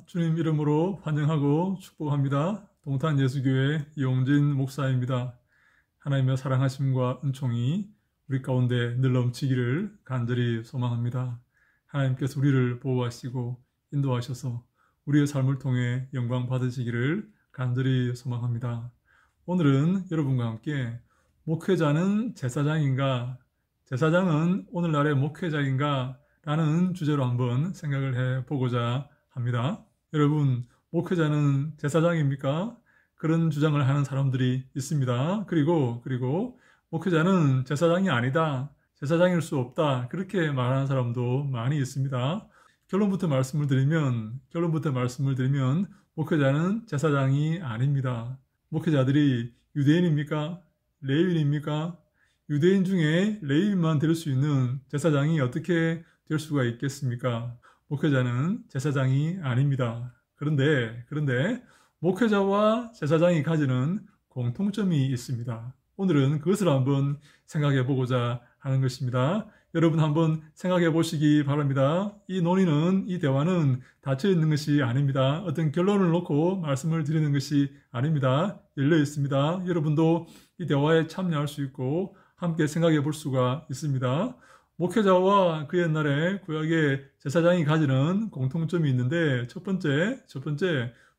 주님 이름으로 환영하고 축복합니다. 동탄예수교회 이용진 목사입니다. 하나님의 사랑하심과 은총이 우리 가운데 늘 넘치기를 간절히 소망합니다. 하나님께서 우리를 보호하시고 인도하셔서 우리의 삶을 통해 영광 받으시기를 간절히 소망합니다. 오늘은 여러분과 함께 목회자는 제사장인가? 제사장은 오늘날의 목회자인가? 라는 주제로 한번 생각을 해보고자 합니다. 여러분, 목회자는 제사장입니까? 그런 주장을 하는 사람들이 있습니다. 그리고 목회자는 제사장이 아니다, 제사장일 수 없다, 그렇게 말하는 사람도 많이 있습니다. 결론부터 말씀을 드리면 목회자는 제사장이 아닙니다. 목회자들이 유대인입니까? 레위인입니까? 유대인 중에 레위인만 될 수 있는 제사장이 어떻게 될 수가 있겠습니까? 목회자는 제사장이 아닙니다. 그런데 목회자와 제사장이 가지는 공통점이 있습니다. 오늘은 그것을 한번 생각해 보고자 하는 것입니다. 여러분 한번 생각해 보시기 바랍니다. 이 논의는, 이 대화는 닫혀 있는 것이 아닙니다. 어떤 결론을 놓고 말씀을 드리는 것이 아닙니다. 열려 있습니다. 여러분도 이 대화에 참여할 수 있고 함께 생각해 볼 수가 있습니다. 목회자와 그 옛날에 구약의 제사장이 가지는 공통점이 있는데 첫 번째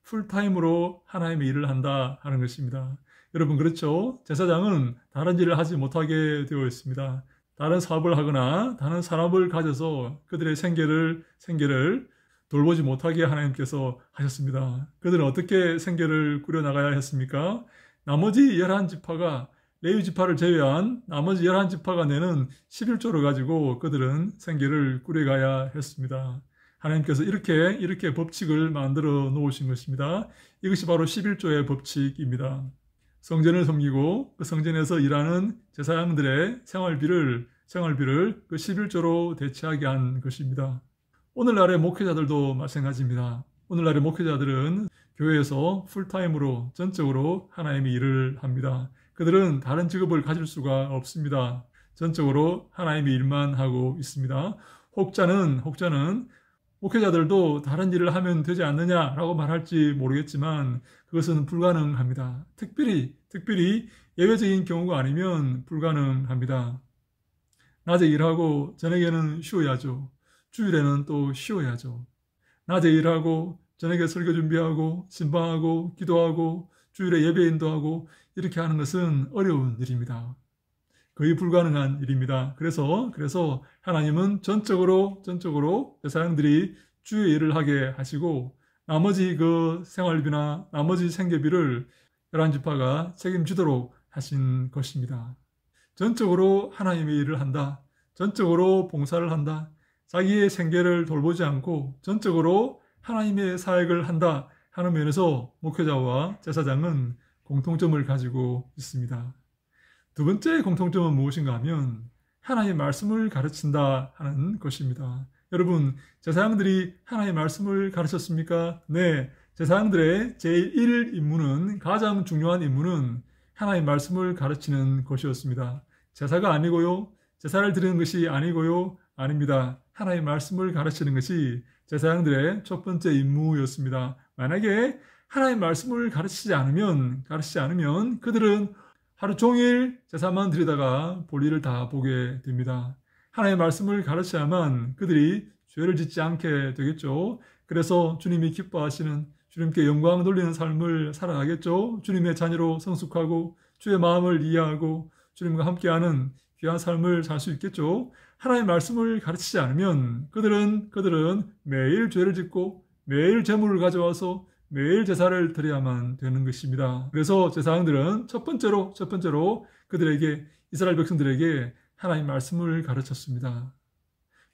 풀타임으로 하나님의 일을 한다 하는 것입니다. 여러분 그렇죠? 제사장은 다른 일을 하지 못하게 되어 있습니다. 다른 사업을 하거나 다른 산업을 가져서 그들의 생계를 돌보지 못하게 하나님께서 하셨습니다. 그들은 어떻게 생계를 꾸려나가야 했습니까? 나머지 11지파가 레위 지파를 제외한 나머지 11지파가 내는 11조를 가지고 그들은 생계를 꾸려가야 했습니다. 하나님께서 이렇게 법칙을 만들어 놓으신 것입니다. 이것이 바로 11조의 법칙입니다. 성전을 섬기고 그 성전에서 일하는 제사장들의 생활비를 그 11조로 대체하게 한 것입니다. 오늘날의 목회자들도 마찬가지입니다. 오늘날의 목회자들은 교회에서 풀타임으로 전적으로 하나님의 일을 합니다. 그들은 다른 직업을 가질 수가 없습니다. 전적으로 하나님의 일만 하고 있습니다. 혹자는 목회자들도 다른 일을 하면 되지 않느냐라고 말할지 모르겠지만 그것은 불가능합니다. 특별히 예외적인 경우가 아니면 불가능합니다. 낮에 일하고 저녁에는 쉬어야죠. 주일에는 또 쉬어야죠. 낮에 일하고 저녁에 설교 준비하고 신방하고 기도하고 주일에 예배 인도하고 이렇게 하는 것은 어려운 일입니다. 거의 불가능한 일입니다. 그래서 하나님은 전적으로 제사장들이 주의 일을 하게 하시고 나머지 그 생활비나 나머지 생계비를 11지파가 책임지도록 하신 것입니다. 전적으로 하나님의 일을 한다. 전적으로 봉사를 한다. 자기의 생계를 돌보지 않고 전적으로 하나님의 사역을 한다 하는 면에서 목회자와 제사장은 공통점을 가지고 있습니다. 두 번째 공통점은 무엇인가 하면 하나님의 말씀을 가르친다 하는 것입니다. 여러분, 제사장들이 하나님의 말씀을 가르쳤습니까? 네, 제사장들의 제1 임무는, 가장 중요한 임무는 하나님의 말씀을 가르치는 것이었습니다. 제사가 아니고요, 제사를 드리는 것이 아니고요, 아닙니다. 하나님의 말씀을 가르치는 것이 제사장들의 첫 번째 임무였습니다. 만약에 하나님의 말씀을 가르치지 않으면 그들은 하루 종일 제사만 드리다가 볼일을 다 보게 됩니다. 하나님의 말씀을 가르쳐야만 그들이 죄를 짓지 않게 되겠죠. 그래서 주님이 기뻐하시는, 주님께 영광 돌리는 삶을 살아가겠죠. 주님의 자녀로 성숙하고 주의 마음을 이해하고 주님과 함께하는 귀한 삶을 살 수 있겠죠. 하나님의 말씀을 가르치지 않으면 그들은 매일 죄를 짓고 매일 제물을 가져와서 매일 제사를 드려야만 되는 것입니다. 그래서 제사장들은 첫 번째로 이스라엘 백성들에게 하나님 말씀을 가르쳤습니다.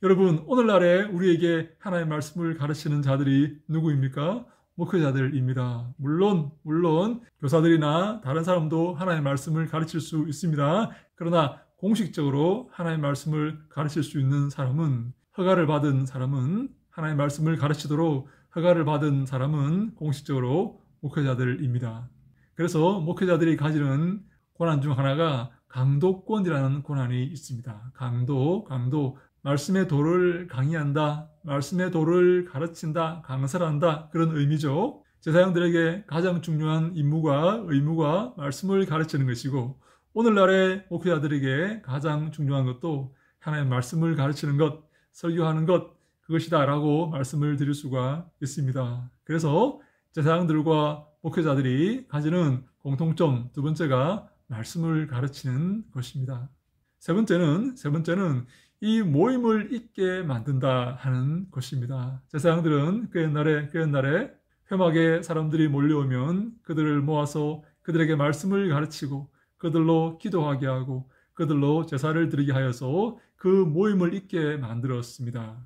여러분, 오늘날에 우리에게 하나님 말씀을 가르치는 자들이 누구입니까? 목회자들입니다. 물론 교사들이나 다른 사람도 하나님 말씀을 가르칠 수 있습니다. 그러나 공식적으로 하나님 말씀을 가르칠 수 있는 사람은, 하나님 말씀을 가르치도록 허가를 받은 사람은 공식적으로 목회자들입니다. 그래서 목회자들이 가지는 권한 중 하나가 강도권이라는 권한이 있습니다. 강도. 말씀의 도를 강의한다, 말씀의 도를 가르친다, 강사를 한다, 그런 의미죠. 제사장들에게 가장 중요한 임무가 의무가 말씀을 가르치는 것이고, 오늘날의 목회자들에게 가장 중요한 것도 하나님의 말씀을 가르치는 것, 설교하는 것, 그것이다 라고 말씀을 드릴 수가 있습니다. 그래서 제사장들과 목회자들이 가지는 공통점 두 번째가 말씀을 가르치는 것입니다. 세 번째는 이 모임을 있게 만든다 하는 것입니다. 제사장들은 그 옛날에 회막에 사람들이 몰려오면 그들을 모아서 그들에게 말씀을 가르치고 그들로 기도하게 하고 그들로 제사를 드리게 하여서 그 모임을 있게 만들었습니다.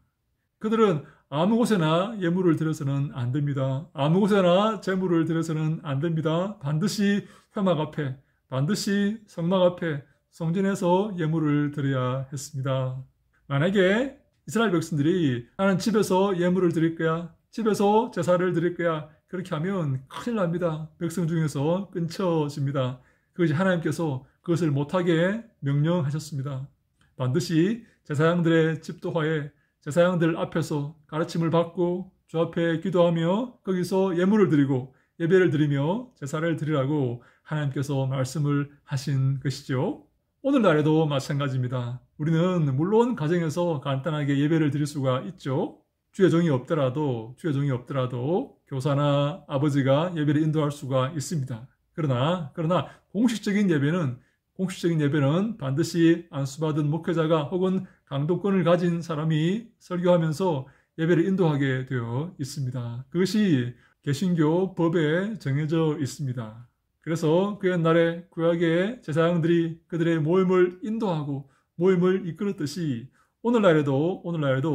그들은 아무 곳에나 예물을 드려서는 안 됩니다. 아무 곳에나 제물을 드려서는 안 됩니다. 반드시 회막 앞에, 반드시 성막 앞에 성전에서 예물을 드려야 했습니다. 만약에 이스라엘 백성들이 나는 집에서 예물을 드릴 거야, 집에서 제사를 드릴 거야, 그렇게 하면 큰일 납니다. 백성 중에서 끊쳐집니다. 그것이 하나님께서 그것을 못하게 명령하셨습니다. 반드시 제사장들의 집도화에 제사장들 앞에서 가르침을 받고 주 앞에 기도하며 거기서 예물을 드리고 예배를 드리며 제사를 드리라고 하나님께서 말씀을 하신 것이죠. 오늘날에도 마찬가지입니다. 우리는 물론 가정에서 간단하게 예배를 드릴 수가 있죠. 주의 종이 없더라도 교사나 아버지가 예배를 인도할 수가 있습니다. 그러나 공식적인 예배는 반드시 안수받은 목회자가 혹은 강도권을 가진 사람이 설교하면서 예배를 인도하게 되어 있습니다. 그것이 개신교 법에 정해져 있습니다. 그래서 그 옛날에 구약의 제사장들이 그들의 모임을 인도하고 모임을 이끌었듯이 오늘날에도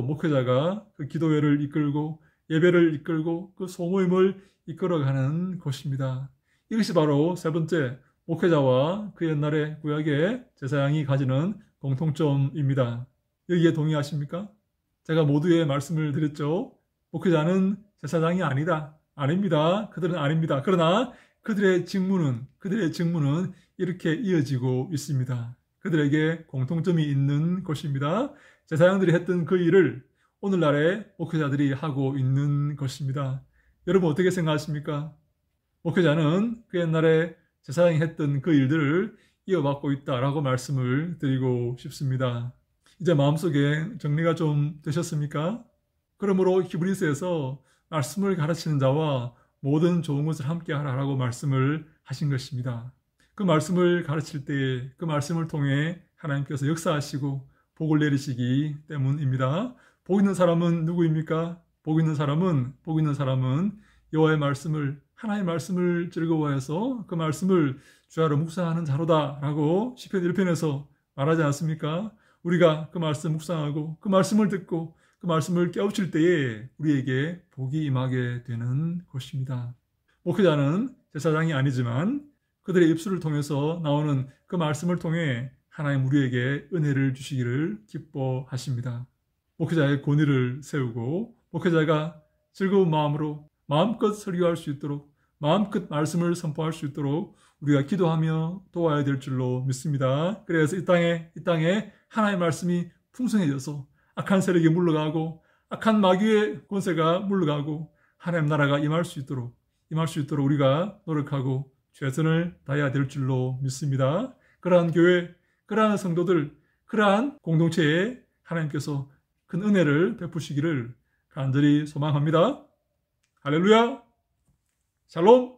목회자가 그 기도회를 이끌고 예배를 이끌고 그 소모임을 이끌어가는 것입니다. 이것이 바로 세 번째 목회자와 그 옛날의 구약의 제사장이 가지는 공통점입니다. 여기에 동의하십니까? 제가 모두의 말씀을 드렸죠. 목회자는 제사장이 아닙니다. 그들은 아닙니다. 그러나 그들의 직무는 이렇게 이어지고 있습니다. 그들에게 공통점이 있는 것입니다. 제사장들이 했던 그 일을 오늘날의 목회자들이 하고 있는 것입니다. 여러분 어떻게 생각하십니까? 목회자는 그 옛날에 제사장이 했던 그 일들을 이어받고 있다라고 말씀을 드리고 싶습니다. 이제 마음속에 정리가 좀 되셨습니까? 그러므로 히브리서에서 말씀을 가르치는 자와 모든 좋은 것을 함께 하라라고 말씀을 하신 것입니다. 그 말씀을 가르칠 때에 그 말씀을 통해 하나님께서 역사하시고 복을 내리시기 때문입니다. 복 있는 사람은 누구입니까? 복 있는 사람은 여호와의 말씀을 하나님의 말씀을 즐거워해서 그 말씀을 주야로 묵상하는 자로다라고 시편 1편에서 말하지 않습니까? 우리가 그 말씀 묵상하고 그 말씀을 듣고 그 말씀을 깨우칠 때에 우리에게 복이 임하게 되는 것입니다. 목회자는 제사장이 아니지만 그들의 입술을 통해서 나오는 그 말씀을 통해 하나님 우리에게 은혜를 주시기를 기뻐하십니다. 목회자의 권위를 세우고 목회자가 즐거운 마음으로 마음껏 설교할 수 있도록 마음껏 말씀을 선포할 수 있도록 우리가 기도하며 도와야 될 줄로 믿습니다. 그래서 이 땅에 하나님의 말씀이 풍성해져서 악한 세력이 물러가고 악한 마귀의 권세가 물러가고 하나님 나라가 임할 수 있도록 우리가 노력하고 최선을 다해야 될 줄로 믿습니다. 그러한 교회, 그러한 성도들, 그러한 공동체에 하나님께서 큰 은혜를 베푸시기를 간절히 소망합니다. 할렐루야! 샬롬!